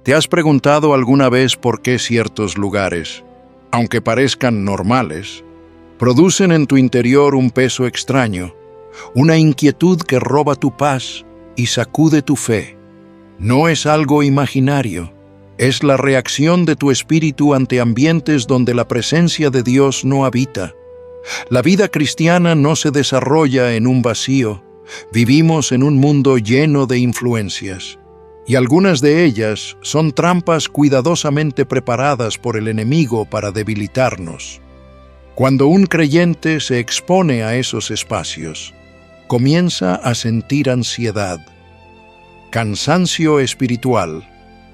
¿Te has preguntado alguna vez por qué ciertos lugares, aunque parezcan normales, producen en tu interior un peso extraño, una inquietud que roba tu paz y sacude tu fe? No es algo imaginario, es la reacción de tu espíritu ante ambientes donde la presencia de Dios no habita. La vida cristiana no se desarrolla en un vacío, vivimos en un mundo lleno de influencias, y algunas de ellas son trampas cuidadosamente preparadas por el enemigo para debilitarnos. Cuando un creyente se expone a esos espacios, comienza a sentir ansiedad, cansancio espiritual,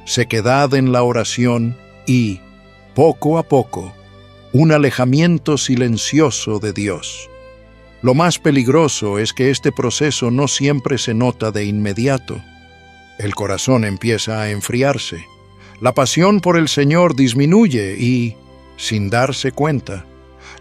sequedad en la oración y, poco a poco, un alejamiento silencioso de Dios. Lo más peligroso es que este proceso no siempre se nota de inmediato. El corazón empieza a enfriarse, la pasión por el Señor disminuye y, sin darse cuenta,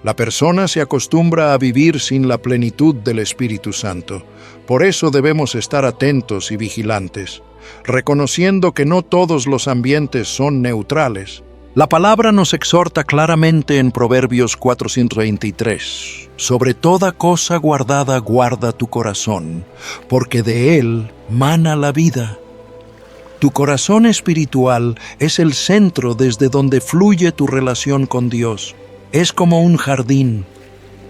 la persona se acostumbra a vivir sin la plenitud del Espíritu Santo. Por eso debemos estar atentos y vigilantes, reconociendo que no todos los ambientes son neutrales. La palabra nos exhorta claramente en Proverbios 4:23. Sobre toda cosa guardada guarda tu corazón, porque de él mana la vida. Tu corazón espiritual es el centro desde donde fluye tu relación con Dios. Es como un jardín,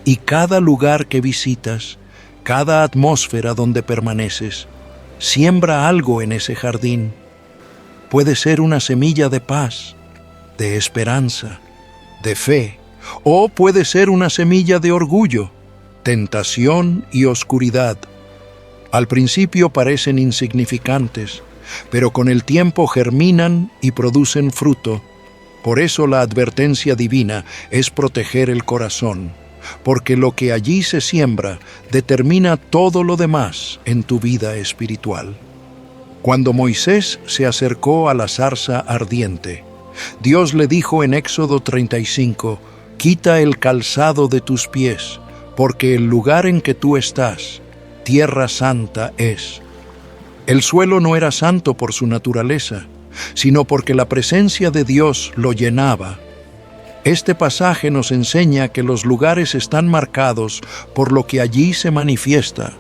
y cada lugar que visitas, cada atmósfera donde permaneces, siembra algo en ese jardín. Puede ser una semilla de paz, de esperanza, de fe, o puede ser una semilla de orgullo, tentación y oscuridad. Al principio parecen insignificantes, pero con el tiempo germinan y producen fruto. Por eso la advertencia divina es proteger el corazón, porque lo que allí se siembra determina todo lo demás en tu vida espiritual. Cuando Moisés se acercó a la zarza ardiente, Dios le dijo en Éxodo 35, «Quita el calzado de tus pies, porque el lugar en que tú estás, tierra santa es». El suelo no era santo por su naturaleza, sino porque la presencia de Dios lo llenaba. Este pasaje nos enseña que los lugares están marcados por lo que allí se manifiesta.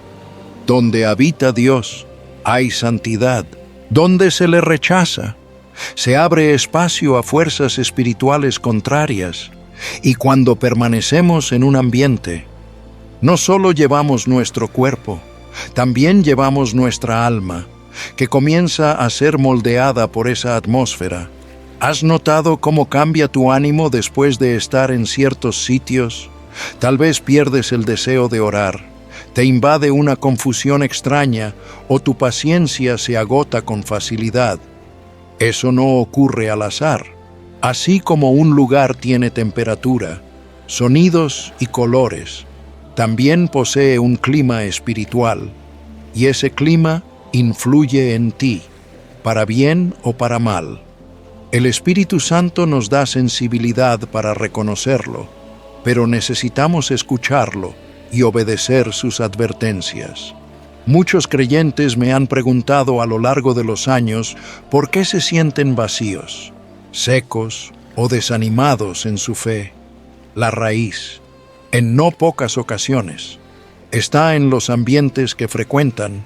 Donde habita Dios, hay santidad. Donde se le rechaza, se abre espacio a fuerzas espirituales contrarias. Y cuando permanecemos en un ambiente, no solo llevamos nuestro cuerpo, también llevamos nuestra alma, que comienza a ser moldeada por esa atmósfera. ¿Has notado cómo cambia tu ánimo después de estar en ciertos sitios? Tal vez pierdes el deseo de orar, te invade una confusión extraña o tu paciencia se agota con facilidad. Eso no ocurre al azar. Así como un lugar tiene temperatura, sonidos y colores, también posee un clima espiritual, y ese clima influye en ti, para bien o para mal. El Espíritu Santo nos da sensibilidad para reconocerlo, pero necesitamos escucharlo y obedecer sus advertencias. Muchos creyentes me han preguntado a lo largo de los años por qué se sienten vacíos, secos o desanimados en su fe. La raíz, en no pocas ocasiones, está en los ambientes que frecuentan.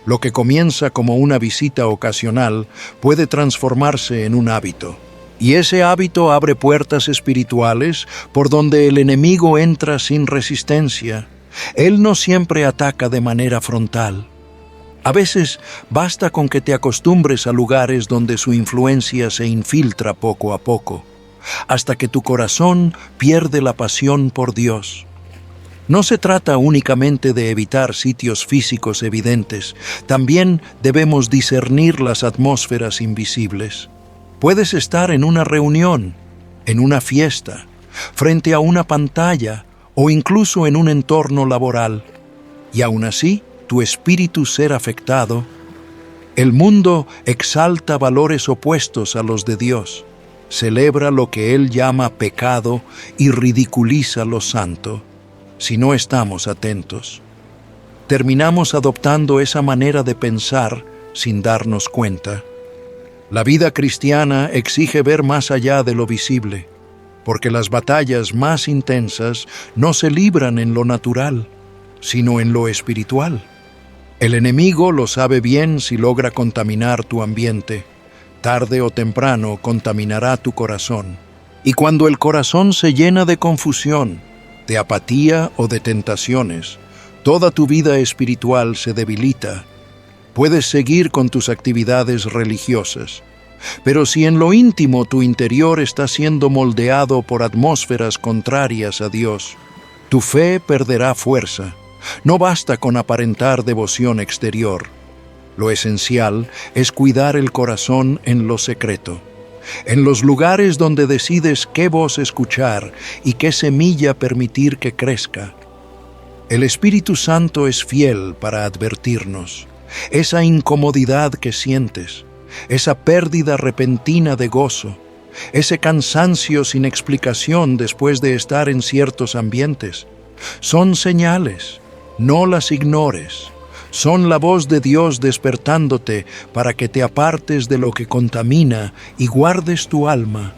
Lo que comienza como una visita ocasional puede transformarse en un hábito. Y ese hábito abre puertas espirituales por donde el enemigo entra sin resistencia. Él no siempre ataca de manera frontal. A veces basta con que te acostumbres a lugares donde su influencia se infiltra poco a poco, hasta que tu corazón pierde la pasión por Dios. No se trata únicamente de evitar sitios físicos evidentes, también debemos discernir las atmósferas invisibles. Puedes estar en una reunión, en una fiesta, frente a una pantalla o incluso en un entorno laboral, y aún así tu espíritu ser afectado. El mundo exalta valores opuestos a los de Dios, celebra lo que Él llama pecado y ridiculiza lo santo. Si no estamos atentos, terminamos adoptando esa manera de pensar sin darnos cuenta. La vida cristiana exige ver más allá de lo visible, porque las batallas más intensas no se libran en lo natural, sino en lo espiritual. El enemigo lo sabe bien si logra contaminar tu ambiente. Tarde o temprano contaminará tu corazón. Y cuando el corazón se llena de confusión, de apatía o de tentaciones, toda tu vida espiritual se debilita. Puedes seguir con tus actividades religiosas, pero si en lo íntimo tu interior está siendo moldeado por atmósferas contrarias a Dios, tu fe perderá fuerza. No basta con aparentar devoción exterior. Lo esencial es cuidar el corazón en lo secreto, en los lugares donde decides qué voz escuchar y qué semilla permitir que crezca. El Espíritu Santo es fiel para advertirnos. Esa incomodidad que sientes, esa pérdida repentina de gozo, ese cansancio sin explicación después de estar en ciertos ambientes, son señales. No las ignores. Son la voz de Dios despertándote para que te apartes de lo que contamina y guardes tu alma,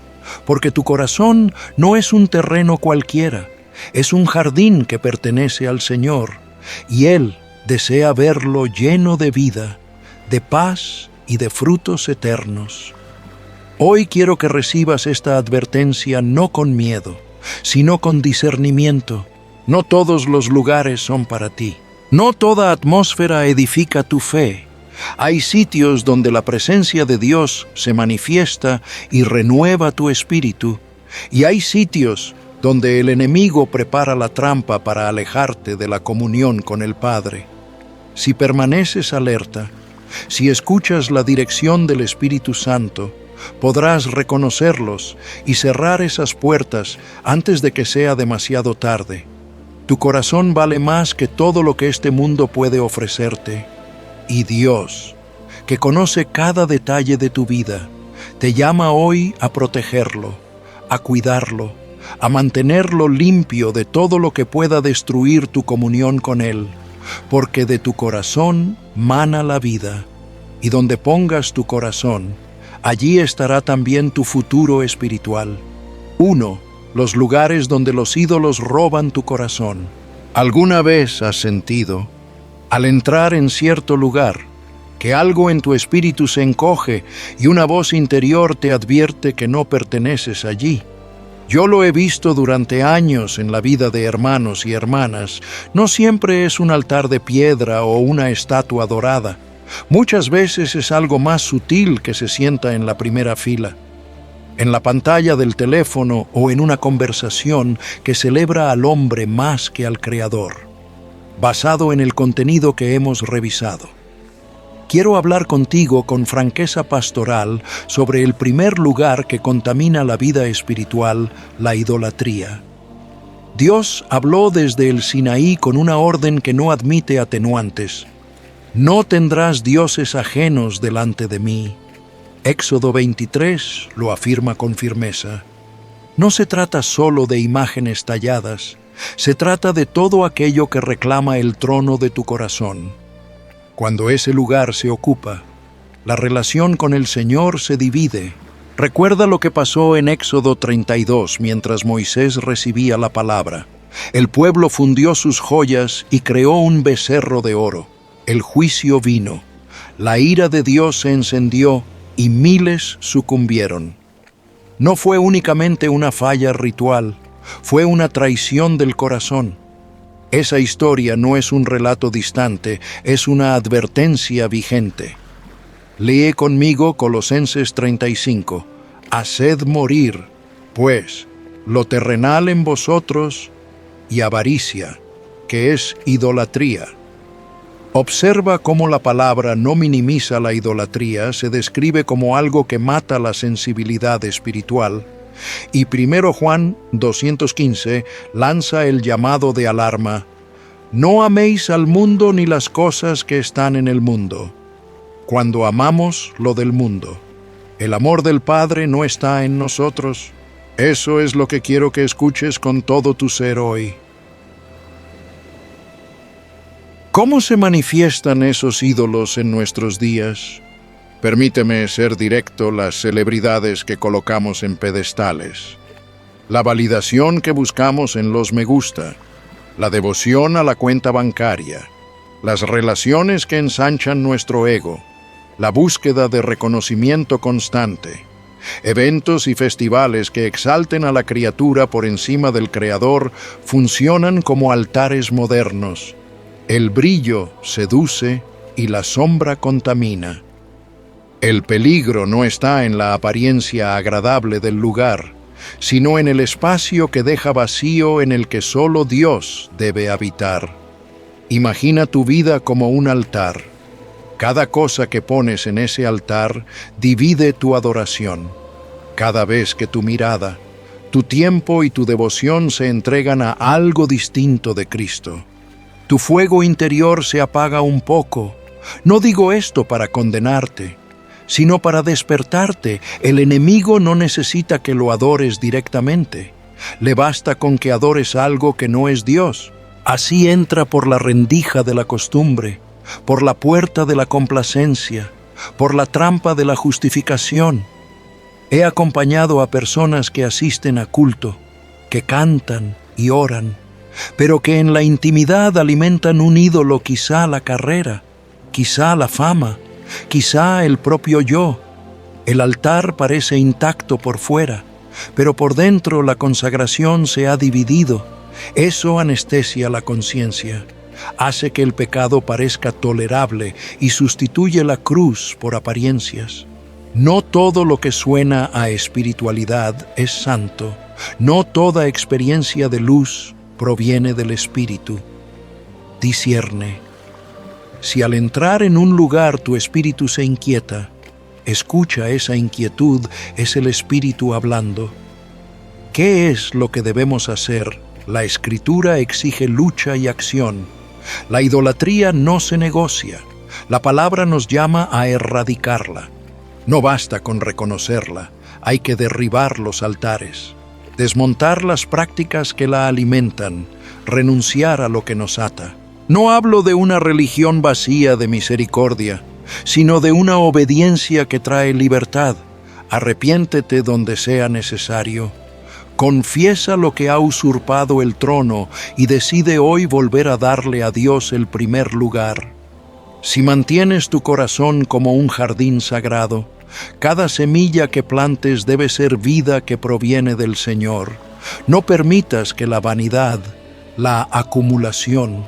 porque tu corazón no es un terreno cualquiera, es un jardín que pertenece al Señor, y Él desea verlo lleno de vida, de paz y de frutos eternos. Hoy quiero que recibas esta advertencia no con miedo, sino con discernimiento. No todos los lugares son para ti. No toda atmósfera edifica tu fe. Hay sitios donde la presencia de Dios se manifiesta y renueva tu espíritu, y hay sitios donde el enemigo prepara la trampa para alejarte de la comunión con el Padre. Si permaneces alerta, si escuchas la dirección del Espíritu Santo, podrás reconocerlos y cerrar esas puertas antes de que sea demasiado tarde. Tu corazón vale más que todo lo que este mundo puede ofrecerte. Y Dios, que conoce cada detalle de tu vida, te llama hoy a protegerlo, a cuidarlo, a mantenerlo limpio de todo lo que pueda destruir tu comunión con Él, porque de tu corazón mana la vida, y donde pongas tu corazón, allí estará también tu futuro espiritual. 1. Los lugares donde los ídolos roban tu corazón. ¿Alguna vez has sentido, al entrar en cierto lugar, que algo en tu espíritu se encoge y una voz interior te advierte que no perteneces allí? Yo lo he visto durante años en la vida de hermanos y hermanas. No siempre es un altar de piedra o una estatua dorada. Muchas veces es algo más sutil que se sienta en la primera fila, en la pantalla del teléfono o en una conversación que celebra al hombre más que al Creador, basado en el contenido que hemos revisado. Quiero hablar contigo con franqueza pastoral sobre el primer lugar que contamina la vida espiritual, la idolatría. Dios habló desde el Sinaí con una orden que no admite atenuantes. No tendrás dioses ajenos delante de mí. Éxodo 23 lo afirma con firmeza. No se trata solo de imágenes talladas, se trata de todo aquello que reclama el trono de tu corazón. Cuando ese lugar se ocupa, la relación con el Señor se divide. Recuerda lo que pasó en Éxodo 32 mientras Moisés recibía la palabra. El pueblo fundió sus joyas y creó un becerro de oro. El juicio vino. La ira de Dios se encendió y miles sucumbieron. No fue únicamente una falla ritual, fue una traición del corazón. Esa historia no es un relato distante, es una advertencia vigente. Lee conmigo Colosenses 35. Haced morir, pues, lo terrenal en vosotros y avaricia, que es idolatría. Observa cómo la palabra no minimiza la idolatría, se describe como algo que mata la sensibilidad espiritual, y 1 Juan 2:15 lanza el llamado de alarma: no améis al mundo ni las cosas que están en el mundo. Cuando amamos lo del mundo, el amor del Padre no está en nosotros. Eso es lo que quiero que escuches con todo tu ser hoy. ¿Cómo se manifiestan esos ídolos en nuestros días? Permíteme ser directo: las celebridades que colocamos en pedestales, la validación que buscamos en los me gusta, la devoción a la cuenta bancaria, las relaciones que ensanchan nuestro ego, la búsqueda de reconocimiento constante, eventos y festivales que exalten a la criatura por encima del Creador funcionan como altares modernos. El brillo seduce y la sombra contamina. El peligro no está en la apariencia agradable del lugar, sino en el espacio que deja vacío en el que solo Dios debe habitar. Imagina tu vida como un altar. Cada cosa que pones en ese altar divide tu adoración. Cada vez que tu mirada, tu tiempo y tu devoción se entregan a algo distinto de Cristo, tu fuego interior se apaga un poco. No digo esto para condenarte, sino para despertarte. El enemigo no necesita que lo adores directamente. Le basta con que adores algo que no es Dios. Así entra por la rendija de la costumbre, por la puerta de la complacencia, por la trampa de la justificación. He acompañado a personas que asisten a culto, que cantan y oran, pero que en la intimidad alimentan un ídolo, quizá la carrera, quizá la fama, quizá el propio yo. El altar parece intacto por fuera, pero por dentro la consagración se ha dividido. Eso anestesia la conciencia, hace que el pecado parezca tolerable y sustituye la cruz por apariencias. No todo lo que suena a espiritualidad es santo. No toda experiencia de luz proviene del Espíritu. Discierne. Si al entrar en un lugar tu espíritu se inquieta, escucha esa inquietud, es el Espíritu hablando. ¿Qué es lo que debemos hacer? La Escritura exige lucha y acción. La idolatría no se negocia. La palabra nos llama a erradicarla. No basta con reconocerla, hay que derribar los altares, desmontar las prácticas que la alimentan, renunciar a lo que nos ata. No hablo de una religión vacía de misericordia, sino de una obediencia que trae libertad. Arrepiéntete donde sea necesario. Confiesa lo que ha usurpado el trono y decide hoy volver a darle a Dios el primer lugar. Si mantienes tu corazón como un jardín sagrado, cada semilla que plantes debe ser vida que proviene del Señor. No permitas que la vanidad, la acumulación,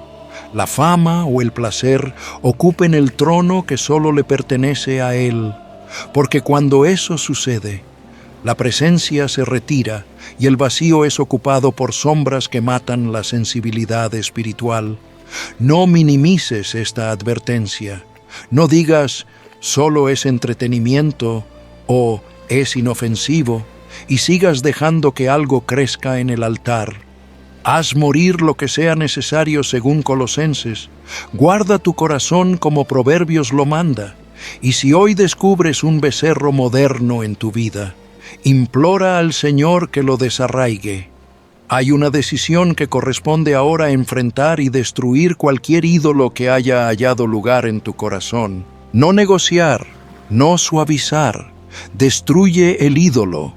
la fama o el placer ocupen el trono que solo le pertenece a Él, porque cuando eso sucede, la presencia se retira y el vacío es ocupado por sombras que matan la sensibilidad espiritual. No minimices esta advertencia. No digas, solo es entretenimiento o es inofensivo, y sigas dejando que algo crezca en el altar. Haz morir lo que sea necesario según Colosenses. Guarda tu corazón como Proverbios lo manda. Y si hoy descubres un becerro moderno en tu vida, implora al Señor que lo desarraigue. Hay una decisión que corresponde ahora: enfrentar y destruir cualquier ídolo que haya hallado lugar en tu corazón. No negociar, no suavizar. Destruye el ídolo,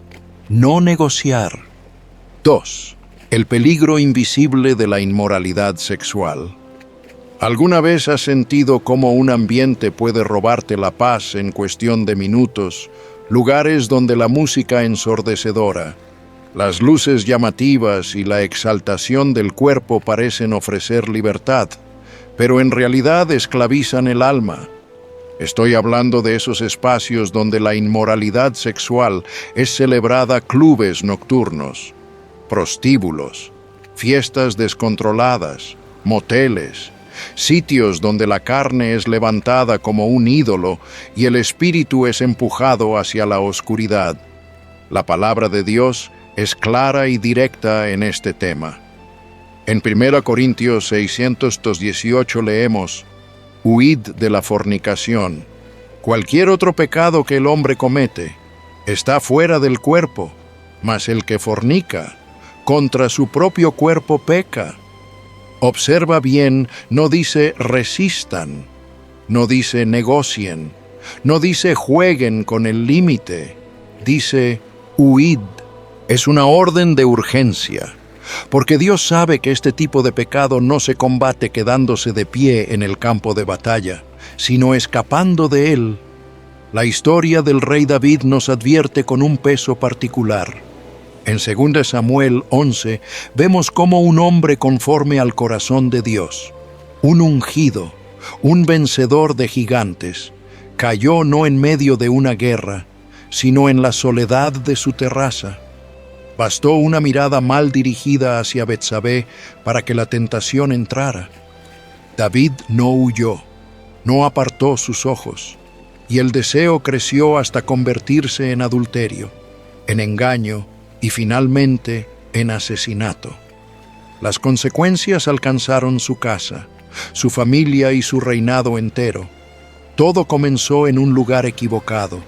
no negociar. 2. El peligro invisible de la inmoralidad sexual. ¿Alguna vez has sentido cómo un ambiente puede robarte la paz en cuestión de minutos? Lugares donde la música ensordecedora, las luces llamativas y la exaltación del cuerpo parecen ofrecer libertad, pero en realidad esclavizan el alma. Estoy hablando de esos espacios donde la inmoralidad sexual es celebrada: clubes nocturnos, prostíbulos, fiestas descontroladas, moteles, sitios donde la carne es levantada como un ídolo y el espíritu es empujado hacia la oscuridad. La palabra de Dios es clara y directa en este tema. En 1 Corintios 6:18 leemos: «Huid de la fornicación. Cualquier otro pecado que el hombre comete está fuera del cuerpo, mas el que fornica contra su propio cuerpo peca». Observa bien, no dice resistan, no dice negocien, No dice jueguen con el límite, dice huid. Es una orden de urgencia, porque Dios sabe que este tipo de pecado no se combate quedándose de pie en el campo de batalla, sino escapando de él. La historia del rey David nos advierte con un peso particular. En 2 Samuel 11 vemos cómo un hombre conforme al corazón de Dios, un ungido, un vencedor de gigantes, cayó no en medio de una guerra, sino en la soledad de su terraza. Bastó una mirada mal dirigida hacia Betsabé para que la tentación entrara. David no huyó, no apartó sus ojos, y el deseo creció hasta convertirse en adulterio, en engaño y finalmente en asesinato. Las consecuencias alcanzaron su casa, su familia y su reinado entero. Todo comenzó en un lugar equivocado,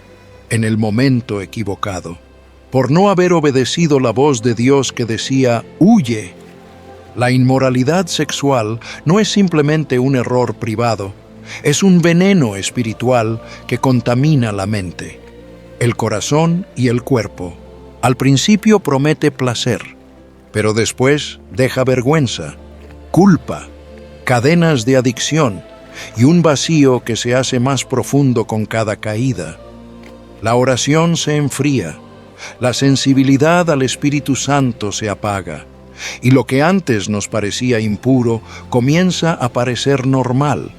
en el momento equivocado, por no haber obedecido la voz de Dios que decía, «Huye». La inmoralidad sexual no es simplemente un error privado, es un veneno espiritual que contamina la mente, el corazón y el cuerpo. Al principio promete placer, pero después deja vergüenza, culpa, cadenas de adicción y un vacío que se hace más profundo con cada caída. La oración se enfría, la sensibilidad al Espíritu Santo se apaga, y lo que antes nos parecía impuro comienza a parecer normal.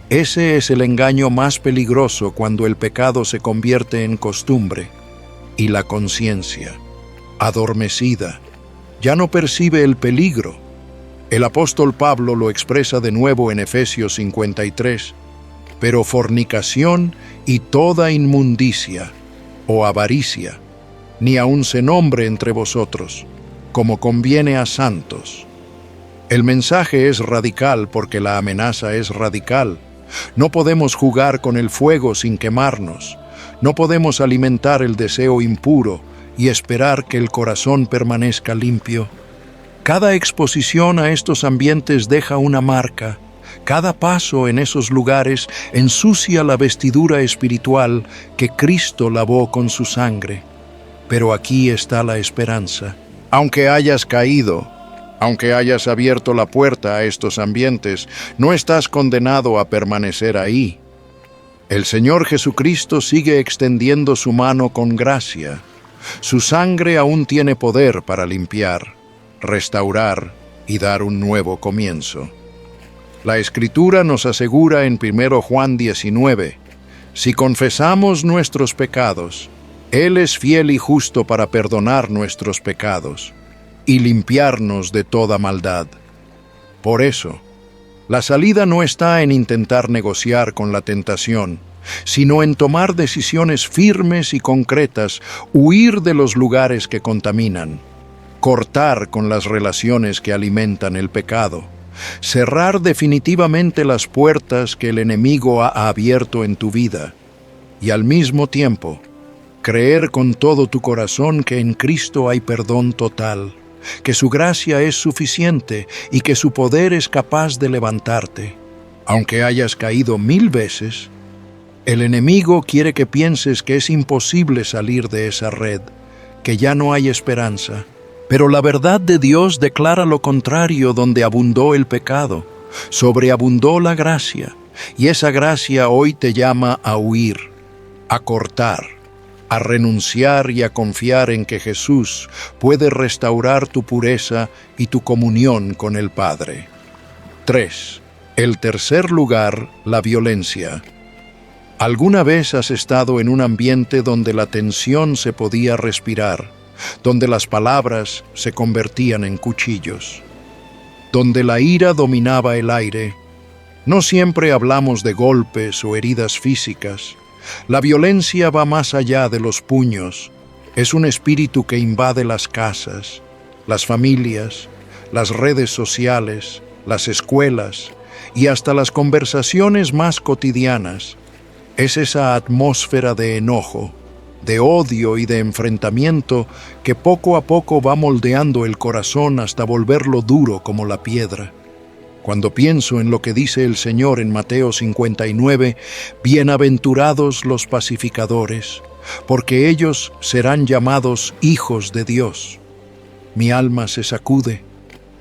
Ese es el engaño más peligroso cuando el pecado se convierte en costumbre, y la conciencia, adormecida, ya no percibe el peligro. El apóstol Pablo lo expresa de nuevo en Efesios 53, pero fornicación y toda inmundicia o avaricia, ni aun se nombre entre vosotros, como conviene a santos. El mensaje es radical porque la amenaza es radical. No podemos jugar con el fuego sin quemarnos. No podemos alimentar el deseo impuro y esperar que el corazón permanezca limpio. Cada exposición a estos ambientes deja una marca. Cada paso en esos lugares ensucia la vestidura espiritual que Cristo lavó con su sangre. Pero aquí está la esperanza. Aunque hayas caído, aunque hayas abierto la puerta a estos ambientes, no estás condenado a permanecer ahí. El Señor Jesucristo sigue extendiendo su mano con gracia. Su sangre aún tiene poder para limpiar, restaurar y dar un nuevo comienzo. La Escritura nos asegura en 1 Juan 19, si confesamos nuestros pecados, Él es fiel y justo para perdonar nuestros pecados y limpiarnos de toda maldad. Por eso, la salida no está en intentar negociar con la tentación, sino en tomar decisiones firmes y concretas, huir de los lugares que contaminan, cortar con las relaciones que alimentan el pecado, cerrar definitivamente las puertas que el enemigo ha abierto en tu vida y al mismo tiempo creer con todo tu corazón que en Cristo hay perdón total, que su gracia es suficiente y que su poder es capaz de levantarte. Aunque hayas caído 1000 veces, el enemigo quiere que pienses que es imposible salir de esa red, que ya no hay esperanza. Pero la verdad de Dios declara lo contrario. Donde abundó el pecado, sobreabundó la gracia, y esa gracia hoy te llama a huir, a cortar, a renunciar y a confiar en que Jesús puede restaurar tu pureza y tu comunión con el Padre. 3. El tercer lugar, la violencia. ¿Alguna vez has estado en un ambiente donde la tensión se podía respirar, donde las palabras se convertían en cuchillos, donde la ira dominaba el aire? No siempre hablamos de golpes o heridas físicas. La violencia va más allá de los puños. Es un espíritu que invade las casas, las familias, las redes sociales, las escuelas y hasta las conversaciones más cotidianas. Es esa atmósfera de enojo, de odio y de enfrentamiento que poco a poco va moldeando el corazón hasta volverlo duro como la piedra. Cuando pienso en lo que dice el Señor en Mateo 59, bienaventurados los pacificadores, porque ellos serán llamados hijos de Dios. Mi alma se sacude,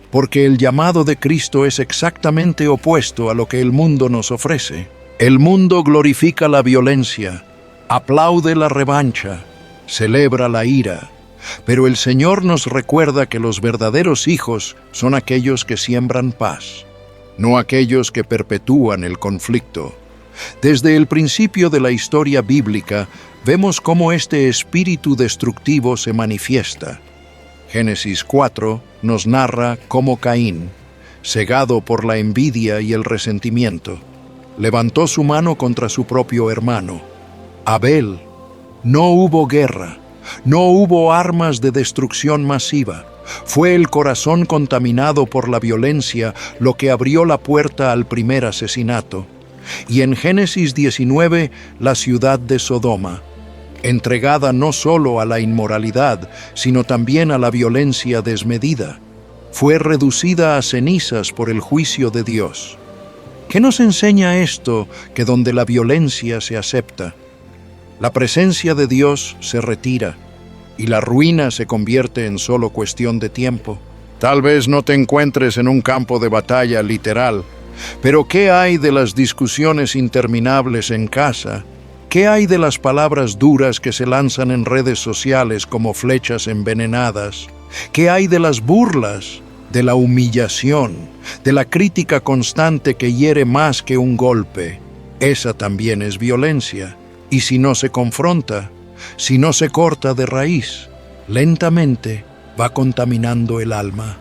porque el llamado de Cristo es exactamente opuesto a lo que el mundo nos ofrece. El mundo glorifica la violencia, aplaude la revancha, celebra la ira, pero el Señor nos recuerda que los verdaderos hijos son aquellos que siembran paz, no aquellos que perpetúan el conflicto. Desde el principio de la historia bíblica, vemos cómo este espíritu destructivo se manifiesta. Génesis 4 nos narra cómo Caín, cegado por la envidia y el resentimiento, levantó su mano contra su propio hermano. Abel, no hubo guerra, no hubo armas de destrucción masiva. Fue el corazón contaminado por la violencia lo que abrió la puerta al primer asesinato. Y en Génesis 19, la ciudad de Sodoma, entregada no solo a la inmoralidad, sino también a la violencia desmedida, fue reducida a cenizas por el juicio de Dios. ¿Qué nos enseña esto que donde la violencia se acepta, la presencia de Dios se retira y la ruina se convierte en solo cuestión de tiempo? Tal vez no te encuentres en un campo de batalla literal, pero ¿qué hay de las discusiones interminables en casa? ¿Qué hay de las palabras duras que se lanzan en redes sociales como flechas envenenadas? ¿Qué hay de las burlas, de la humillación, de la crítica constante que hiere más que un golpe? Esa también es violencia. Y si no se confronta, si no se corta de raíz, lentamente va contaminando el alma.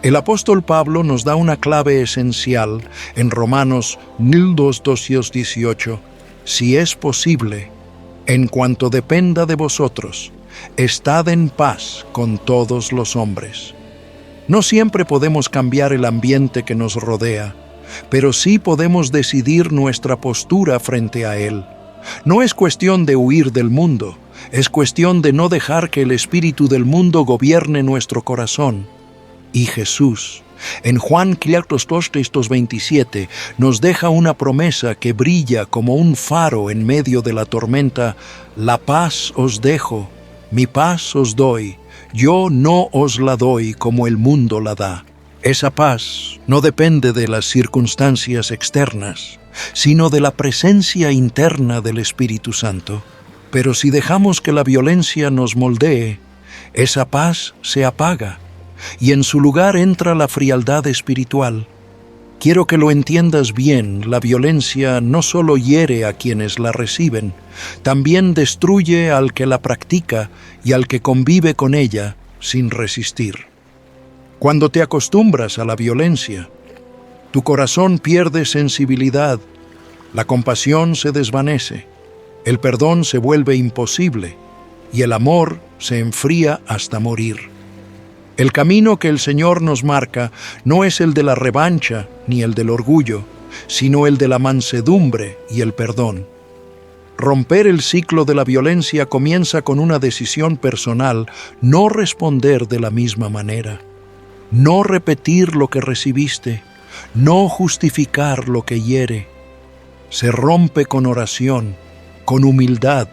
El apóstol Pablo nos da una clave esencial en Romanos 12:18. Si es posible, en cuanto dependa de vosotros, estad en paz con todos los hombres. No siempre podemos cambiar el ambiente que nos rodea, pero sí podemos decidir nuestra postura frente a él. No es cuestión de huir del mundo, es cuestión de no dejar que el espíritu del mundo gobierne nuestro corazón. Y Jesús, en Juan 4:27, nos deja una promesa que brilla como un faro en medio de la tormenta: la paz os dejo, mi paz os doy, yo no os la doy como el mundo la da. Esa paz no depende de las circunstancias externas, sino de la presencia interna del Espíritu Santo. Pero si dejamos que la violencia nos moldee, esa paz se apaga y en su lugar entra la frialdad espiritual. Quiero que lo entiendas bien, la violencia no solo hiere a quienes la reciben, también destruye al que la practica y al que convive con ella sin resistir. Cuando te acostumbras a la violencia, tu corazón pierde sensibilidad, la compasión se desvanece, el perdón se vuelve imposible y el amor se enfría hasta morir. El camino que el Señor nos marca no es el de la revancha ni el del orgullo, sino el de la mansedumbre y el perdón. Romper el ciclo de la violencia comienza con una decisión personal: no responder de la misma manera, no repetir lo que recibiste, no justificar lo que hiere. Se rompe con oración, con humildad,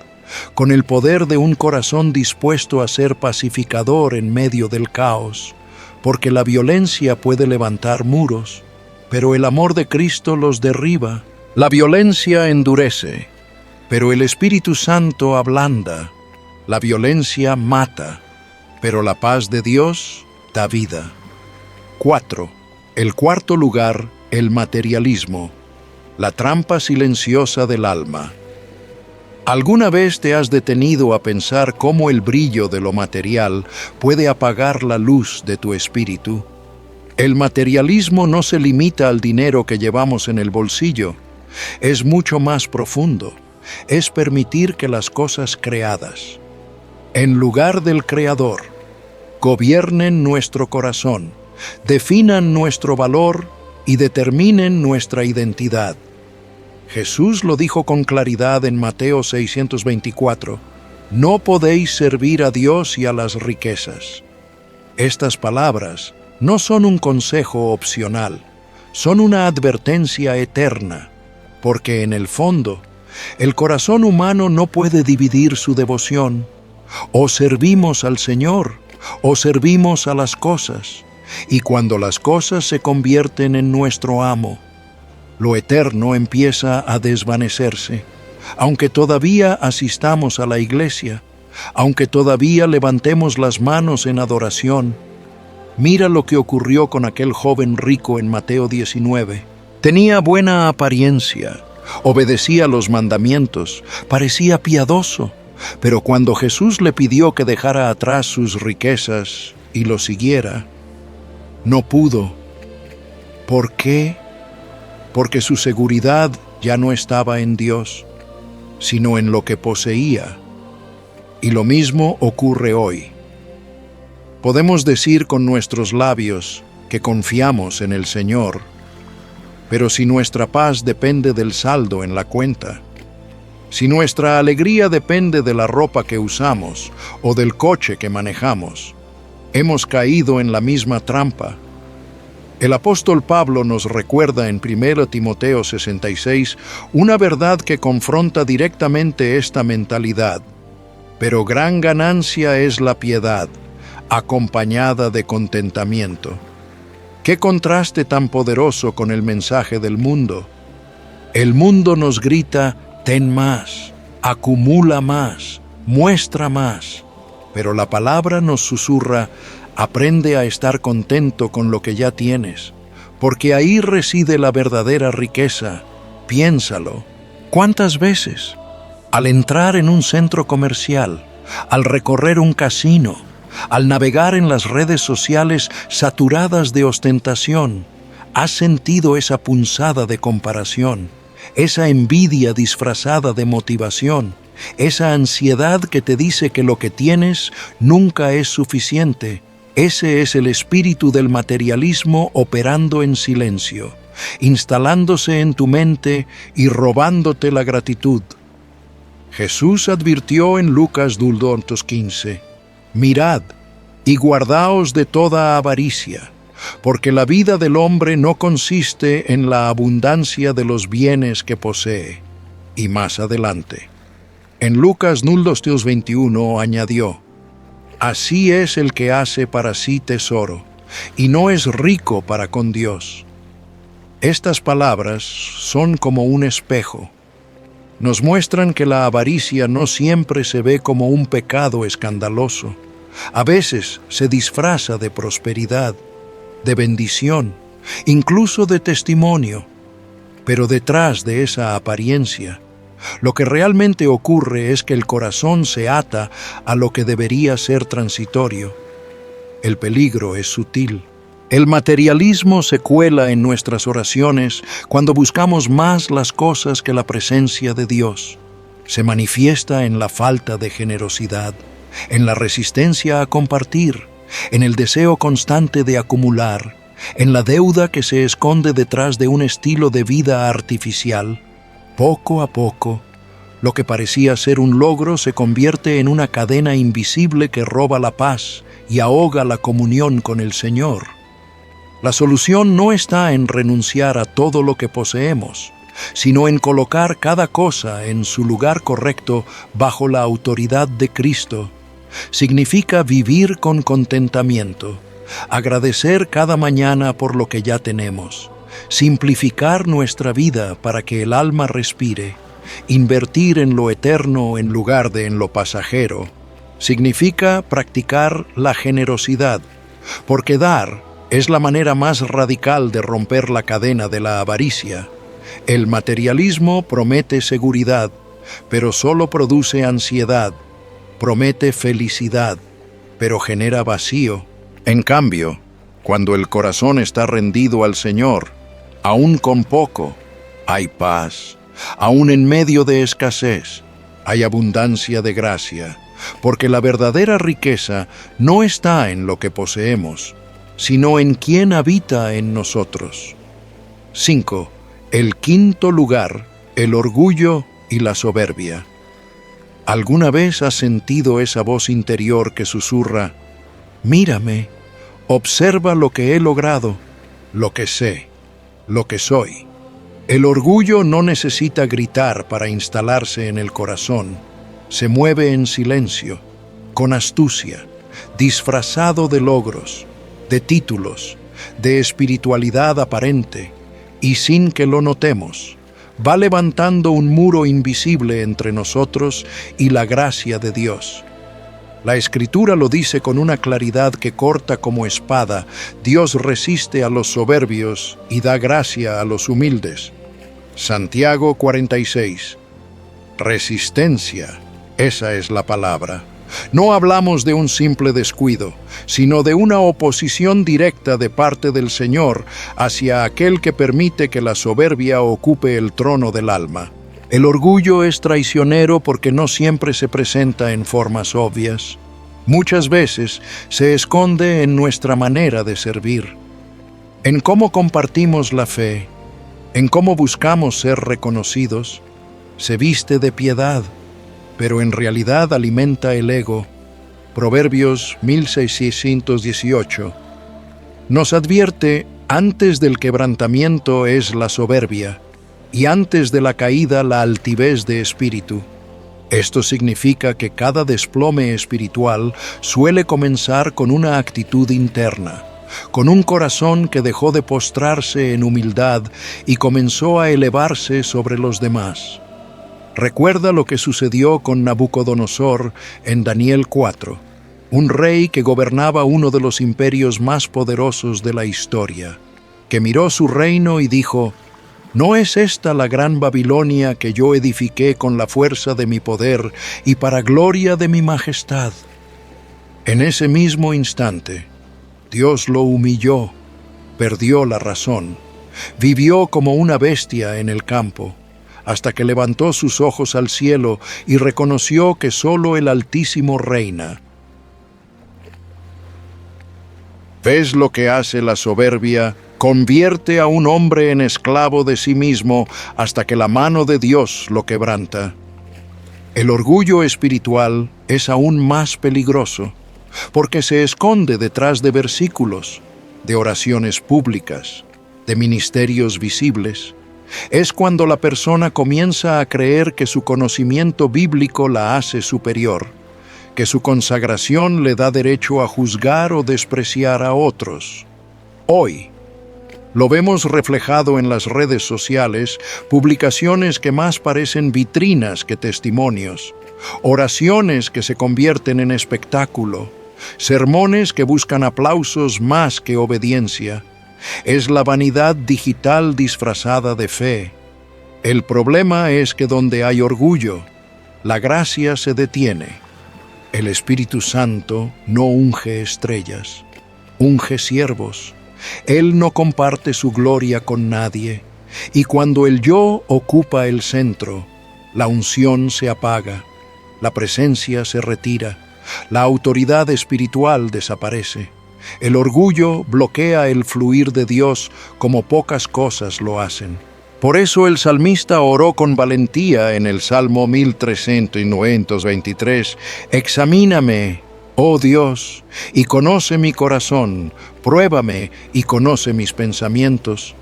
con el poder de un corazón dispuesto a ser pacificador en medio del caos, porque la violencia puede levantar muros, pero el amor de Cristo los derriba. La violencia endurece, pero el Espíritu Santo ablanda. La violencia mata, pero la paz de Dios da vida. 4. El cuarto lugar, el materialismo, la trampa silenciosa del alma. ¿Alguna vez te has detenido a pensar cómo el brillo de lo material puede apagar la luz de tu espíritu? El materialismo no se limita al dinero que llevamos en el bolsillo. Es mucho más profundo. Es permitir que las cosas creadas, en lugar del Creador, gobiernen nuestro corazón, definan nuestro valor y determinen nuestra identidad. Jesús lo dijo con claridad en Mateo 6:24: no podéis servir a Dios y a las riquezas. Estas palabras no son un consejo opcional, son una advertencia eterna, porque en el fondo, el corazón humano no puede dividir su devoción. O servimos al Señor, o servimos a las cosas, y cuando las cosas se convierten en nuestro amo, lo eterno empieza a desvanecerse. Aunque todavía asistamos a la iglesia, aunque todavía levantemos las manos en adoración. Mira lo que ocurrió con aquel joven rico en Mateo 19. Tenía buena apariencia, obedecía los mandamientos, parecía piadoso, pero cuando Jesús le pidió que dejara atrás sus riquezas y lo siguiera, no pudo. ¿Por qué? Porque su seguridad ya no estaba en Dios, sino en lo que poseía. Y lo mismo ocurre hoy. Podemos decir con nuestros labios que confiamos en el Señor, pero si nuestra paz depende del saldo en la cuenta, si nuestra alegría depende de la ropa que usamos o del coche que manejamos, hemos caído en la misma trampa. El apóstol Pablo nos recuerda en 1 Timoteo 6:6 una verdad que confronta directamente esta mentalidad. Pero gran ganancia es la piedad, acompañada de contentamiento. ¡Qué contraste tan poderoso con el mensaje del mundo! El mundo nos grita: ten más, acumula más, muestra más. Pero la palabra nos susurra: aprende a estar contento con lo que ya tienes, porque ahí reside la verdadera riqueza. Piénsalo. ¿Cuántas veces, al entrar en un centro comercial, al recorrer un casino, al navegar en las redes sociales saturadas de ostentación, has sentido esa punzada de comparación, esa envidia disfrazada de motivación, esa ansiedad que te dice que lo que tienes nunca es suficiente? Ese es el espíritu del materialismo operando en silencio, instalándose en tu mente y robándote la gratitud. Jesús advirtió en Lucas 12:15: mirad y guardaos de toda avaricia, porque la vida del hombre no consiste en la abundancia de los bienes que posee. Y más adelante, en Lucas 12:21 añadió: así es el que hace para sí tesoro, y no es rico para con Dios. Estas palabras son como un espejo. Nos muestran que la avaricia no siempre se ve como un pecado escandaloso. A veces se disfraza de prosperidad, de bendición, incluso de testimonio. Pero detrás de esa apariencia, lo que realmente ocurre es que el corazón se ata a lo que debería ser transitorio. El peligro es sutil. El materialismo se cuela en nuestras oraciones cuando buscamos más las cosas que la presencia de Dios. Se manifiesta en la falta de generosidad, en la resistencia a compartir, en el deseo constante de acumular, en la deuda que se esconde detrás de un estilo de vida artificial. Poco a poco, lo que parecía ser un logro se convierte en una cadena invisible que roba la paz y ahoga la comunión con el Señor. La solución no está en renunciar a todo lo que poseemos, sino en colocar cada cosa en su lugar correcto bajo la autoridad de Cristo. Significa vivir con contentamiento, agradecer cada mañana por lo que ya tenemos, simplificar nuestra vida para que el alma respire, invertir en lo eterno en lugar de en lo pasajero. Significa practicar la generosidad, porque dar es la manera más radical de romper la cadena de la avaricia. El materialismo promete seguridad, pero solo produce ansiedad. Promete felicidad, pero genera vacío. En cambio, cuando el corazón está rendido al Señor, aún con poco, hay paz. Aún en medio de escasez, hay abundancia de gracia, porque la verdadera riqueza no está en lo que poseemos, sino en quien habita en nosotros. 5. El quinto lugar, el orgullo y la soberbia. ¿Alguna vez has sentido esa voz interior que susurra: mírame, observa lo que he logrado, lo que sé, lo que soy. El orgullo no necesita gritar para instalarse en el corazón. Se mueve en silencio, con astucia, disfrazado de logros, de títulos, de espiritualidad aparente, y sin que lo notemos, va levantando un muro invisible entre nosotros y la gracia de Dios. La Escritura lo dice con una claridad que corta como espada: Dios resiste a los soberbios y da gracia a los humildes. Santiago 46. Resistencia, esa es la palabra. No hablamos de un simple descuido, sino de una oposición directa de parte del Señor hacia aquel que permite que la soberbia ocupe el trono del alma. El orgullo es traicionero porque no siempre se presenta en formas obvias. Muchas veces se esconde en nuestra manera de servir, en cómo compartimos la fe, en cómo buscamos ser reconocidos. Se viste de piedad, pero en realidad alimenta el ego. Proverbios 1618 nos advierte: antes del quebrantamiento es la soberbia, y antes de la caída la altivez de espíritu. Esto significa que cada desplome espiritual suele comenzar con una actitud interna, con un corazón que dejó de postrarse en humildad y comenzó a elevarse sobre los demás. Recuerda lo que sucedió con Nabucodonosor en Daniel 4, un rey que gobernaba uno de los imperios más poderosos de la historia, que miró su reino y dijo: ¿no es esta la gran Babilonia que yo edifiqué con la fuerza de mi poder y para gloria de mi majestad? En ese mismo instante, Dios lo humilló, perdió la razón, vivió como una bestia en el campo, hasta que levantó sus ojos al cielo y reconoció que solo el Altísimo reina. ¿Ves lo que hace la soberbia? Convierte a un hombre en esclavo de sí mismo hasta que la mano de Dios lo quebranta. El orgullo espiritual es aún más peligroso, porque se esconde detrás de versículos, de oraciones públicas, de ministerios visibles. Es cuando la persona comienza a creer que su conocimiento bíblico la hace superior, que su consagración le da derecho a juzgar o despreciar a otros. Hoy, lo vemos reflejado en las redes sociales, publicaciones que más parecen vitrinas que testimonios, oraciones que se convierten en espectáculo, sermones que buscan aplausos más que obediencia. Es la vanidad digital disfrazada de fe. El problema es que donde hay orgullo, la gracia se detiene. El Espíritu Santo no unge estrellas, unge siervos. Él no comparte su gloria con nadie, y cuando el yo ocupa el centro, la unción se apaga, la presencia se retira, la autoridad espiritual desaparece. El orgullo bloquea el fluir de Dios como pocas cosas lo hacen. Por eso el salmista oró con valentía en el Salmo 1323: «Examíname, oh Dios, y conoce mi corazón, pruébame y conoce mis pensamientos».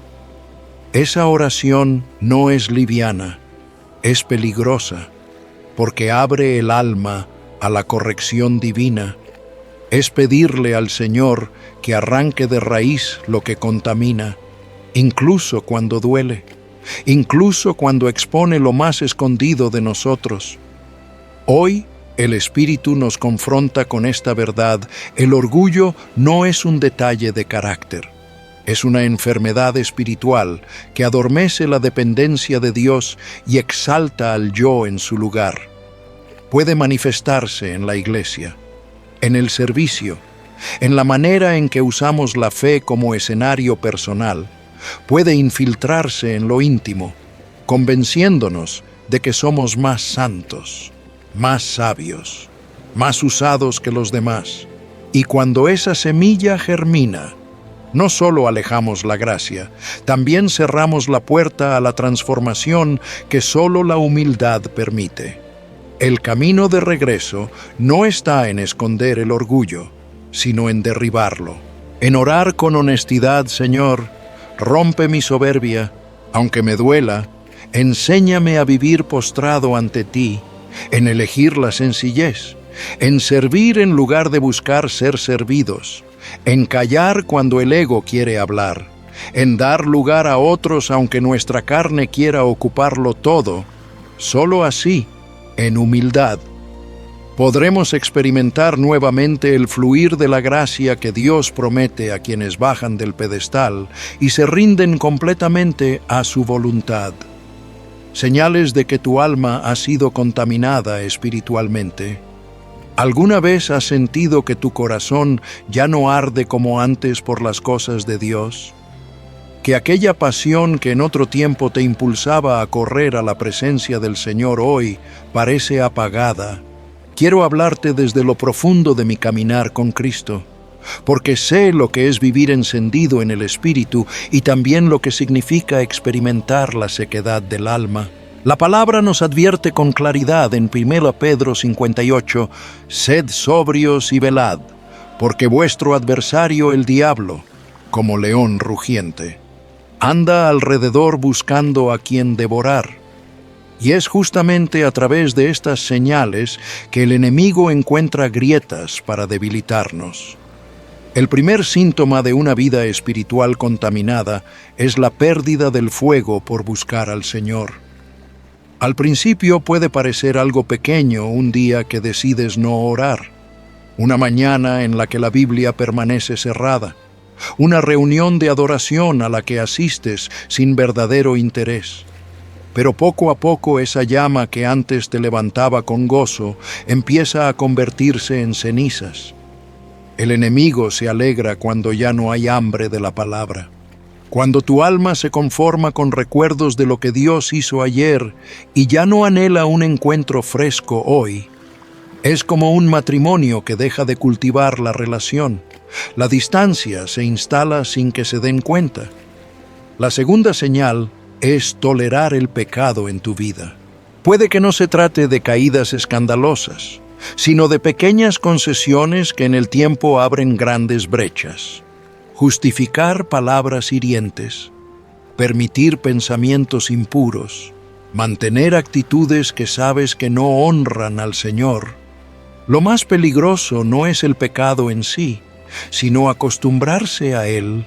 Esa oración no es liviana, es peligrosa, porque abre el alma a la corrección divina. Es pedirle al Señor que arranque de raíz lo que contamina, incluso cuando duele, incluso cuando expone lo más escondido de nosotros. Hoy, el Espíritu nos confronta con esta verdad: el orgullo no es un detalle de carácter, es una enfermedad espiritual que adormece la dependencia de Dios y exalta al yo en su lugar. Puede manifestarse en la iglesia, en el servicio, en la manera en que usamos la fe como escenario personal. Puede infiltrarse en lo íntimo, convenciéndonos de que somos más santos, más sabios, más usados que los demás. Y cuando esa semilla germina, no solo alejamos la gracia, también cerramos la puerta a la transformación que solo la humildad permite. El camino de regreso no está en esconder el orgullo, sino en derribarlo. En orar con honestidad: Señor, Rompe mi soberbia, aunque me duela, enséñame a vivir postrado ante ti, en elegir la sencillez, en servir en lugar de buscar ser servidos, en callar cuando el ego quiere hablar, en dar lugar a otros aunque nuestra carne quiera ocuparlo todo. Solo así, en humildad, podremos experimentar nuevamente el fluir de la gracia que Dios promete a quienes bajan del pedestal y se rinden completamente a su voluntad. Señales de que tu alma ha sido contaminada espiritualmente. ¿Alguna vez has sentido que tu corazón ya no arde como antes por las cosas de Dios? Que aquella pasión que en otro tiempo te impulsaba a correr a la presencia del Señor hoy parece apagada. Quiero hablarte desde lo profundo de mi caminar con Cristo, porque sé lo que es vivir encendido en el Espíritu y también lo que significa experimentar la sequedad del alma. La palabra nos advierte con claridad en 1 Pedro 58, «Sed sobrios y velad, porque vuestro adversario el diablo, como león rugiente, anda alrededor buscando a quien devorar». Y es justamente a través de estas señales que el enemigo encuentra grietas para debilitarnos. El primer síntoma de una vida espiritual contaminada es la pérdida del fuego por buscar al Señor. Al principio puede parecer algo pequeño un día que decides no orar, una mañana en la que la Biblia permanece cerrada, una reunión de adoración a la que asistes sin verdadero interés. Pero poco a poco esa llama que antes te levantaba con gozo empieza a convertirse en cenizas. El enemigo se alegra cuando ya no hay hambre de la palabra. Cuando tu alma se conforma con recuerdos de lo que Dios hizo ayer y ya no anhela un encuentro fresco hoy, es como un matrimonio que deja de cultivar la relación. La distancia se instala sin que se den cuenta. La segunda señal es tolerar el pecado en tu vida. Puede que no se trate de caídas escandalosas, sino de pequeñas concesiones que en el tiempo abren grandes brechas. Justificar palabras hirientes, permitir pensamientos impuros, mantener actitudes que sabes que no honran al Señor. Lo más peligroso no es el pecado en sí, sino acostumbrarse a él,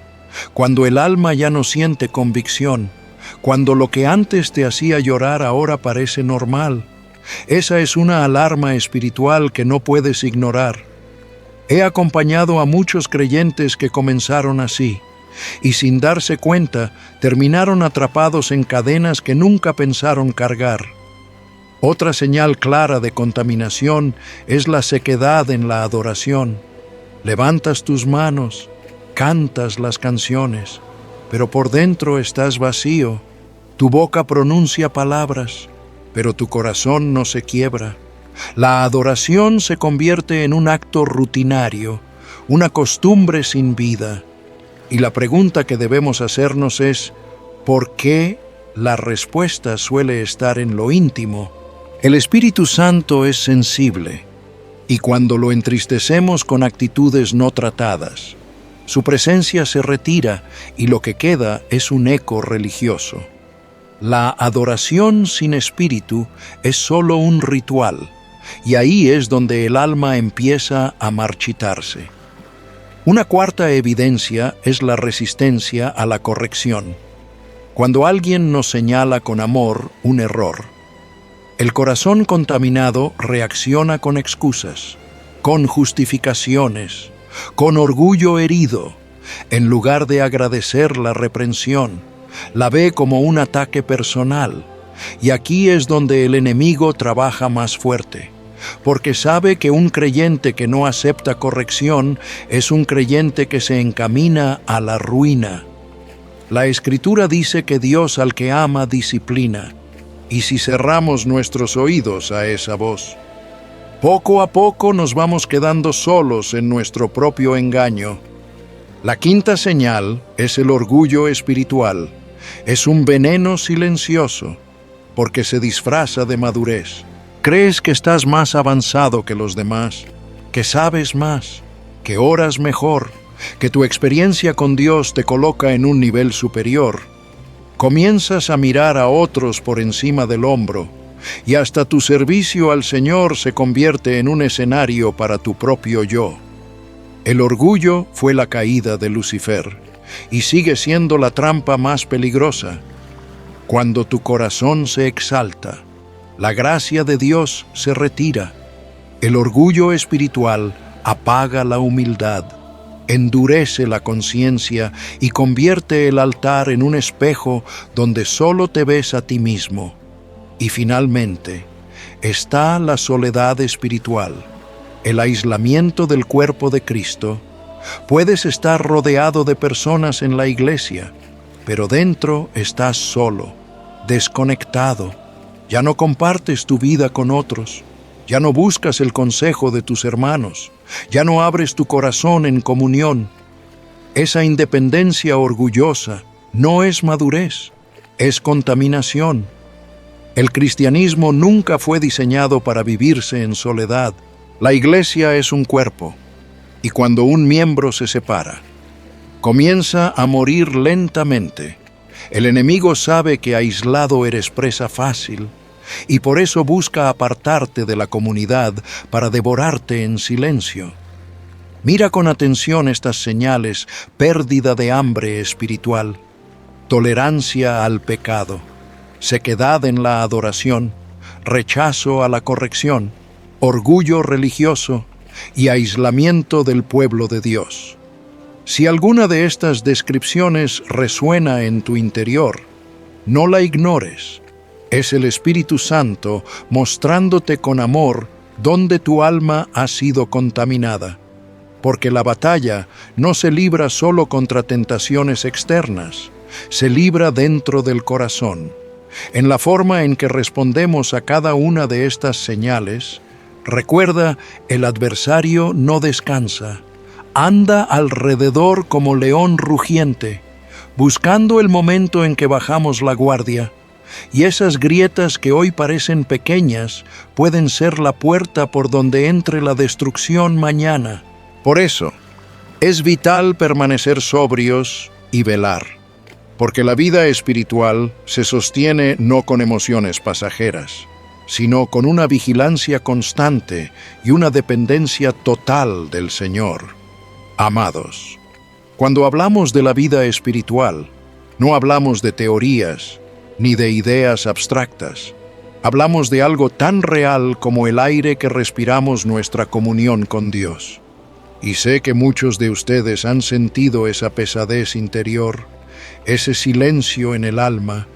cuando el alma ya no siente convicción, cuando lo que antes te hacía llorar ahora parece normal. Esa es una alarma espiritual que no puedes ignorar. He acompañado a muchos creyentes que comenzaron así, y sin darse cuenta, terminaron atrapados en cadenas que nunca pensaron cargar. Otra señal clara de contaminación es la sequedad en la adoración. Levantas tus manos, cantas las canciones, pero por dentro estás vacío. Tu boca pronuncia palabras, pero tu corazón no se quiebra. La adoración se convierte en un acto rutinario, una costumbre sin vida. Y la pregunta que debemos hacernos es, ¿por qué? La respuesta suele estar en lo íntimo. El Espíritu Santo es sensible, y cuando lo entristecemos con actitudes no tratadas, su presencia se retira y lo que queda es un eco religioso. La adoración sin espíritu es solo un ritual, y ahí es donde el alma empieza a marchitarse. Una cuarta evidencia es la resistencia a la corrección. Cuando alguien nos señala con amor un error, el corazón contaminado reacciona con excusas, con justificaciones, con orgullo herido, en lugar de agradecer la reprensión. La ve como un ataque personal, y aquí es donde el enemigo trabaja más fuerte, porque sabe que un creyente que no acepta corrección es un creyente que se encamina a la ruina. La Escritura dice que Dios al que ama disciplina, y si cerramos nuestros oídos a esa voz, poco a poco nos vamos quedando solos en nuestro propio engaño. La quinta señal es el orgullo espiritual. Es un veneno silencioso, porque se disfraza de madurez. Crees que estás más avanzado que los demás, que sabes más, que oras mejor, que tu experiencia con Dios te coloca en un nivel superior. Comienzas a mirar a otros por encima del hombro, y hasta tu servicio al Señor se convierte en un escenario para tu propio yo. El orgullo fue la caída de Lucifer, y sigue siendo la trampa más peligrosa. Cuando tu corazón se exalta, la gracia de Dios se retira. El orgullo espiritual apaga la humildad, endurece la conciencia y convierte el altar en un espejo donde solo te ves a ti mismo. Y finalmente, está la soledad espiritual, el aislamiento del cuerpo de Cristo. Puedes estar rodeado de personas en la iglesia, pero dentro estás solo, desconectado. Ya no compartes tu vida con otros. Ya no buscas el consejo de tus hermanos. Ya no abres tu corazón en comunión. Esa independencia orgullosa no es madurez, es contaminación. El cristianismo nunca fue diseñado para vivirse en soledad. La iglesia es un cuerpo, y cuando un miembro se separa, comienza a morir lentamente. El enemigo sabe que aislado eres presa fácil, y por eso busca apartarte de la comunidad para devorarte en silencio. Mira con atención estas señales: pérdida de hambre espiritual, tolerancia al pecado, sequedad en la adoración, rechazo a la corrección, orgullo religioso y aislamiento del pueblo de Dios. Si alguna de estas descripciones resuena en tu interior, no la ignores. Es el Espíritu Santo mostrándote con amor dónde tu alma ha sido contaminada, porque la batalla no se libra solo contra tentaciones externas, se libra dentro del corazón. En la forma en que respondemos a cada una de estas señales, recuerda, el adversario no descansa, anda alrededor como león rugiente, buscando el momento en que bajamos la guardia. Y esas grietas que hoy parecen pequeñas pueden ser la puerta por donde entre la destrucción mañana. Por eso, es vital permanecer sobrios y velar, porque la vida espiritual se sostiene no con emociones pasajeras, sino con una vigilancia constante y una dependencia total del Señor. Amados, cuando hablamos de la vida espiritual, no hablamos de teorías ni de ideas abstractas. Hablamos de algo tan real como el aire que respiramos, nuestra comunión con Dios. Y sé que muchos de ustedes han sentido esa pesadez interior, ese silencio en el alma,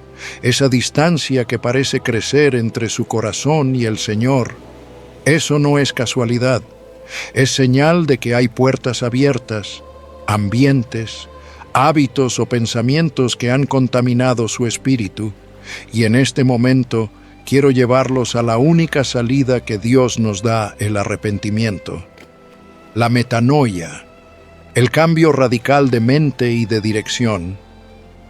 esa distancia que parece crecer entre su corazón y el Señor. Eso no es casualidad, es señal de que hay puertas abiertas, ambientes, hábitos o pensamientos que han contaminado su espíritu, y en este momento quiero llevarlos a la única salida que Dios nos da: el arrepentimiento. La metanoia, el cambio radical de mente y de dirección.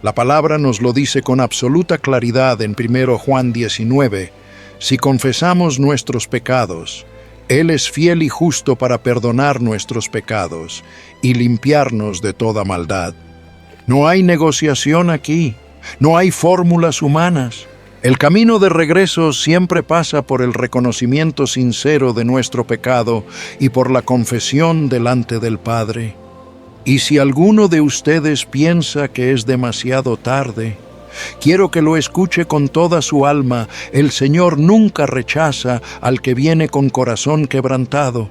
La palabra nos lo dice con absoluta claridad en 1 Juan 19. Si confesamos nuestros pecados, Él es fiel y justo para perdonar nuestros pecados y limpiarnos de toda maldad. No hay negociación aquí, no hay fórmulas humanas. El camino de regreso siempre pasa por el reconocimiento sincero de nuestro pecado y por la confesión delante del Padre. Y si alguno de ustedes piensa que es demasiado tarde, quiero que lo escuche con toda su alma. El Señor nunca rechaza al que viene con corazón quebrantado.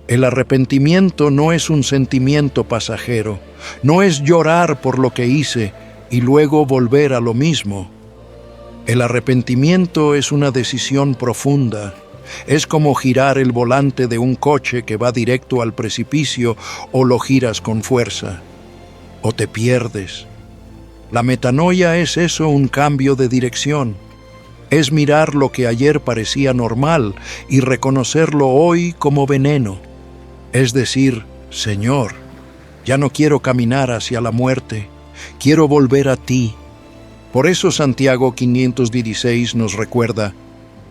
El arrepentimiento no es un sentimiento pasajero, no es llorar por lo que hice y luego volver a lo mismo. El arrepentimiento es una decisión profunda. Es como girar el volante de un coche que va directo al precipicio: o lo giras con fuerza, o te pierdes. La metanoia es eso, un cambio de dirección. Es mirar lo que ayer parecía normal y reconocerlo hoy como veneno. Es decir: Señor, ya no quiero caminar hacia la muerte, quiero volver a ti. Por eso Santiago 516 nos recuerda: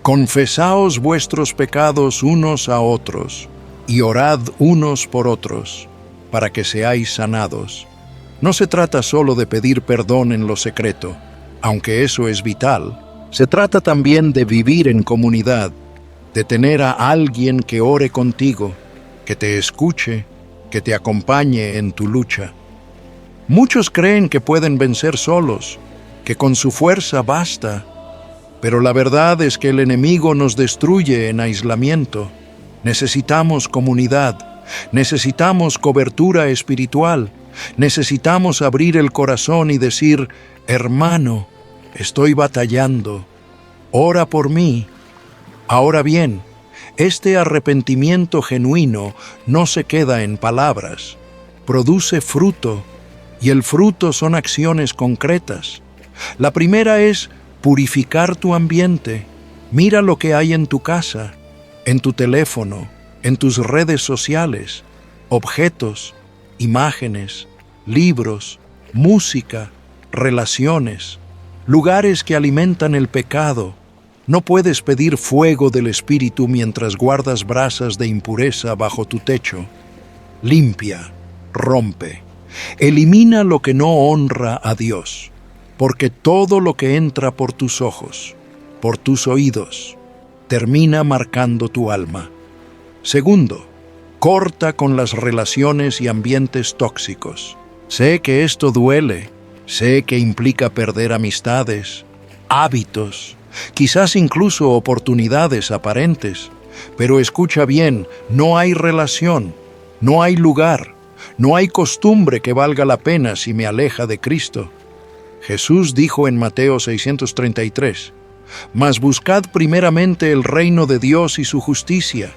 confesaos vuestros pecados unos a otros y orad unos por otros, para que seáis sanados. No se trata solo de pedir perdón en lo secreto, aunque eso es vital. Se trata también de vivir en comunidad, de tener a alguien que ore contigo, que te escuche, que te acompañe en tu lucha. Muchos creen que pueden vencer solos, que con su fuerza basta, pero la verdad es que el enemigo nos destruye en aislamiento. Necesitamos comunidad, necesitamos cobertura espiritual, necesitamos abrir el corazón y decir: hermano, estoy batallando, ora por mí. Ahora bien, este arrepentimiento genuino no se queda en palabras, produce fruto, y el fruto son acciones concretas. La primera es purificar tu ambiente. Mira lo que hay en tu casa, en tu teléfono, en tus redes sociales, objetos, imágenes, libros, música, relaciones, lugares que alimentan el pecado. No puedes pedir fuego del Espíritu mientras guardas brasas de impureza bajo tu techo. Limpia, rompe, elimina lo que no honra a Dios, porque todo lo que entra por tus ojos, por tus oídos, termina marcando tu alma. Segundo, corta con las relaciones y ambientes tóxicos. Sé que esto duele, sé que implica perder amistades, hábitos, quizás incluso oportunidades aparentes, pero escucha bien, no hay relación, no hay lugar, no hay costumbre que valga la pena si me aleja de Cristo. Jesús dijo en Mateo 633, «Mas buscad primeramente el reino de Dios y su justicia,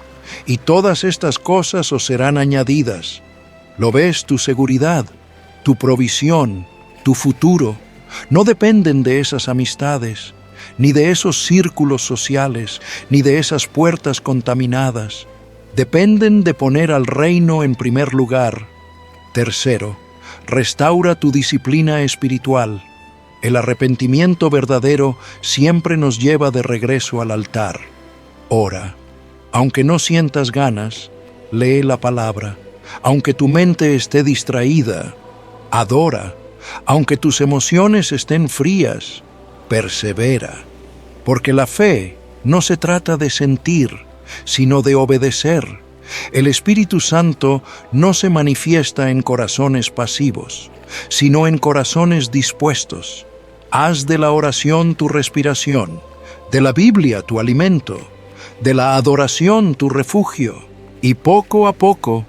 y todas estas cosas os serán añadidas». ¿Lo ves? Tu seguridad, tu provisión, tu futuro, no dependen de esas amistades, ni de esos círculos sociales, ni de esas puertas contaminadas. Dependen de poner al reino en primer lugar. Tercero, restaura tu disciplina espiritual. El arrepentimiento verdadero siempre nos lleva de regreso al altar. Ora. Aunque no sientas ganas, lee la palabra. Aunque tu mente esté distraída, adora. Aunque tus emociones estén frías, persevera. Porque la fe no se trata de sentir, sino de obedecer. El Espíritu Santo no se manifiesta en corazones pasivos, sino en corazones dispuestos. Haz de la oración tu respiración, de la Biblia tu alimento, de la adoración tu refugio, y poco a poco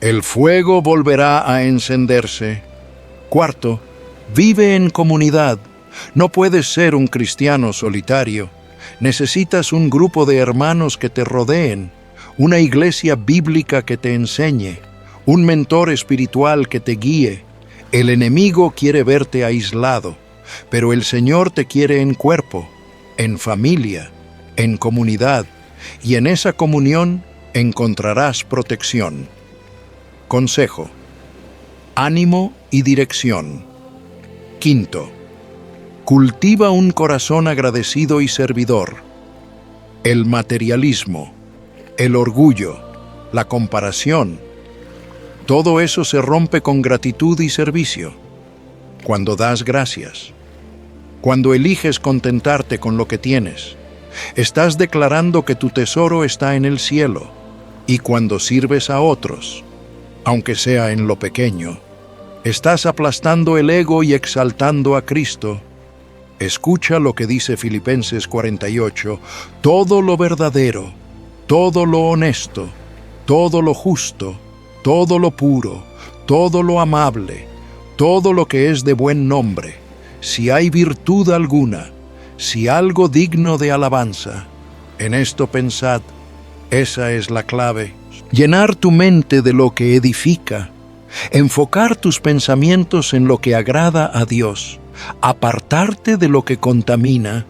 el fuego volverá a encenderse. Cuarto, vive en comunidad. No puedes ser un cristiano solitario. Necesitas un grupo de hermanos que te rodeen, una iglesia bíblica que te enseñe, un mentor espiritual que te guíe. El enemigo quiere verte aislado, pero el Señor te quiere en cuerpo, en familia, en comunidad, y en esa comunión encontrarás protección. Consejo: ánimo y dirección. Quinto, cultiva un corazón agradecido y servidor. El materialismo, el orgullo, la comparación, todo eso se rompe con gratitud y servicio. Cuando das gracias, cuando eliges contentarte con lo que tienes, estás declarando que tu tesoro está en el cielo. Y cuando sirves a otros, aunque sea en lo pequeño, estás aplastando el ego y exaltando a Cristo. Escucha lo que dice Filipenses 48, todo lo verdadero, todo lo honesto, todo lo justo, todo lo puro, todo lo amable, todo lo que es de buen nombre, si hay virtud alguna, si algo digno de alabanza, en esto pensad. Esa es la clave. Llenar tu mente de lo que edifica, enfocar tus pensamientos en lo que agrada a Dios, apartarte de lo que contamina.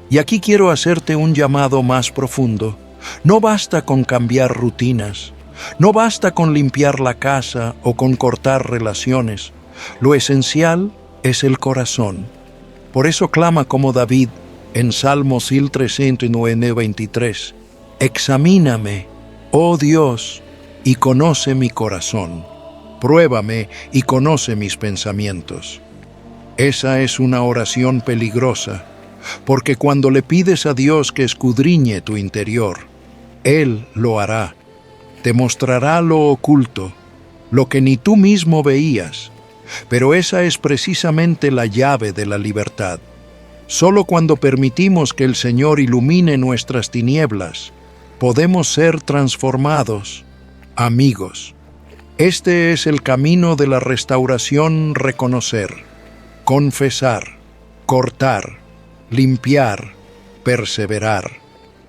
Y aquí quiero hacerte un llamado más profundo. No basta con cambiar rutinas, no basta con limpiar la casa o con cortar relaciones. Lo esencial es el corazón. Por eso clama como David en Salmos 323, examíname, oh Dios, y conoce mi corazón. pruébame y conoce mis pensamientos. Esa es una oración peligrosa, porque cuando le pides a Dios que escudriñe tu interior, Él lo hará. Te mostrará lo oculto, lo que ni tú mismo veías, pero esa es precisamente la llave de la libertad. Solo cuando permitimos que el Señor ilumine nuestras tinieblas, podemos ser transformados. Amigos, este es el camino de la restauración: reconocer, confesar, cortar, limpiar, perseverar,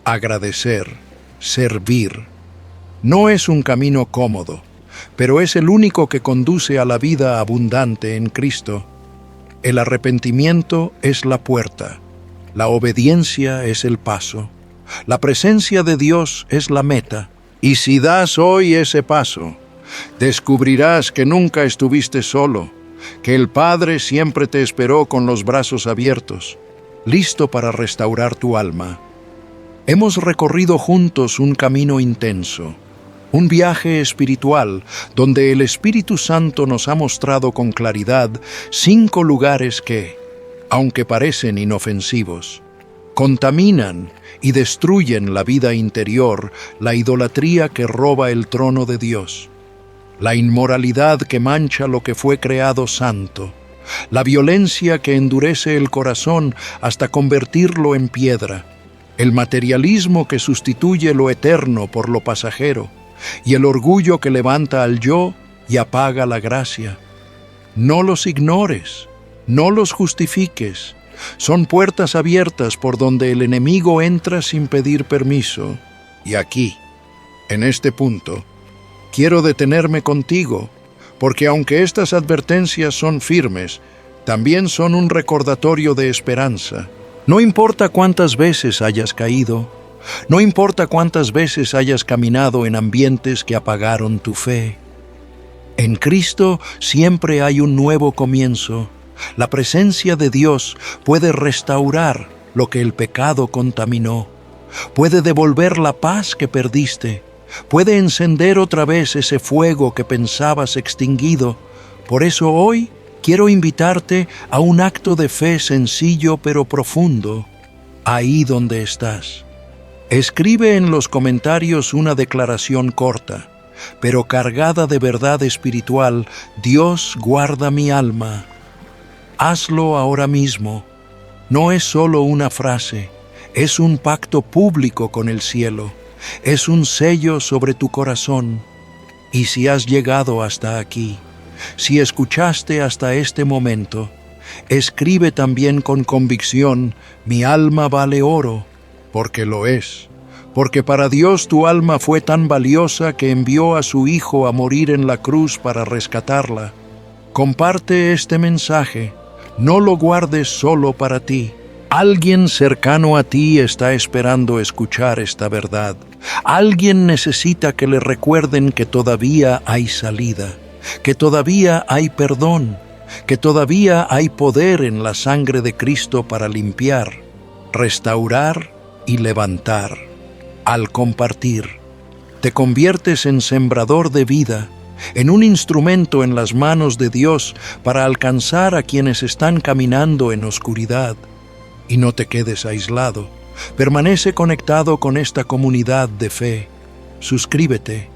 agradecer, servir. No es un camino cómodo, pero es el único que conduce a la vida abundante en Cristo. El arrepentimiento es la puerta, la obediencia es el paso, la presencia de Dios es la meta. Y si das hoy ese paso, descubrirás que nunca estuviste solo, que el Padre siempre te esperó con los brazos abiertos, listo para restaurar tu alma. Hemos recorrido juntos un camino intenso, un viaje espiritual donde el Espíritu Santo nos ha mostrado con claridad 5 lugares que, aunque parecen inofensivos, contaminan y destruyen la vida interior: la idolatría que roba el trono de Dios, la inmoralidad que mancha lo que fue creado santo, la violencia que endurece el corazón hasta convertirlo en piedra, el materialismo que sustituye lo eterno por lo pasajero, y el orgullo que levanta al yo y apaga la gracia. No los ignores, no los justifiques. Son puertas abiertas por donde el enemigo entra sin pedir permiso. Y aquí, en este punto, quiero detenerme contigo, porque aunque estas advertencias son firmes, también son un recordatorio de esperanza. No importa cuántas veces hayas caído, no importa cuántas veces hayas caminado en ambientes que apagaron tu fe, en Cristo siempre hay un nuevo comienzo. La presencia de Dios puede restaurar lo que el pecado contaminó, puede devolver la paz que perdiste, puede encender otra vez ese fuego que pensabas extinguido. Por eso hoy quiero invitarte a un acto de fe sencillo pero profundo, ahí donde estás. Escribe en los comentarios una declaración corta, pero cargada de verdad espiritual: Dios guarda mi alma. Hazlo ahora mismo. No es solo una frase, es un pacto público con el cielo, es un sello sobre tu corazón. Y si has llegado hasta aquí, si escuchaste hasta este momento, escribe también con convicción: mi alma vale oro, porque lo es. Porque para Dios tu alma fue tan valiosa que envió a su Hijo a morir en la cruz para rescatarla. Comparte este mensaje, no lo guardes solo para ti. Alguien cercano a ti está esperando escuchar esta verdad. Alguien necesita que le recuerden que todavía hay salida, que todavía hay perdón, que todavía hay poder en la sangre de Cristo para limpiar, restaurar y levantar. Al compartir, te conviertes en sembrador de vida, en un instrumento en las manos de Dios para alcanzar a quienes están caminando en oscuridad. Y no te quedes aislado. Permanece conectado con esta comunidad de fe. Suscríbete,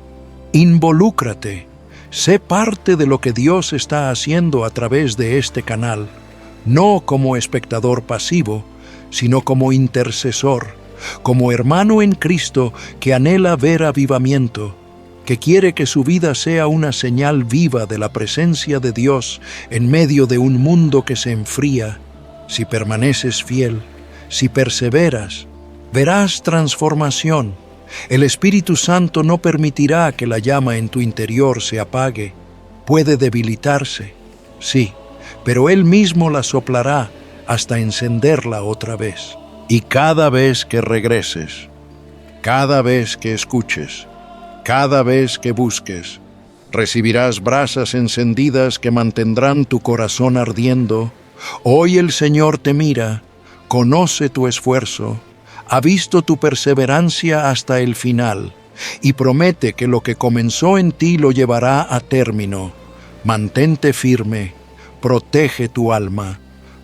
involúcrate, sé parte de lo que Dios está haciendo a través de este canal, no como espectador pasivo, sino como intercesor, como hermano en Cristo que anhela ver avivamiento, que quiere que su vida sea una señal viva de la presencia de Dios en medio de un mundo que se enfría. Si permaneces fiel, si perseveras, verás transformación. El Espíritu Santo no permitirá que la llama en tu interior se apague. Puede debilitarse, sí, pero Él mismo la soplará hasta encenderla otra vez. Y cada vez que regreses, cada vez que escuches, cada vez que busques, recibirás brasas encendidas que mantendrán tu corazón ardiendo. Hoy el Señor te mira, conoce tu esfuerzo, ha visto tu perseverancia hasta el final y promete que lo que comenzó en ti lo llevará a término. Mantente firme, protege tu alma,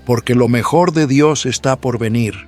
porque lo mejor de Dios está por venir.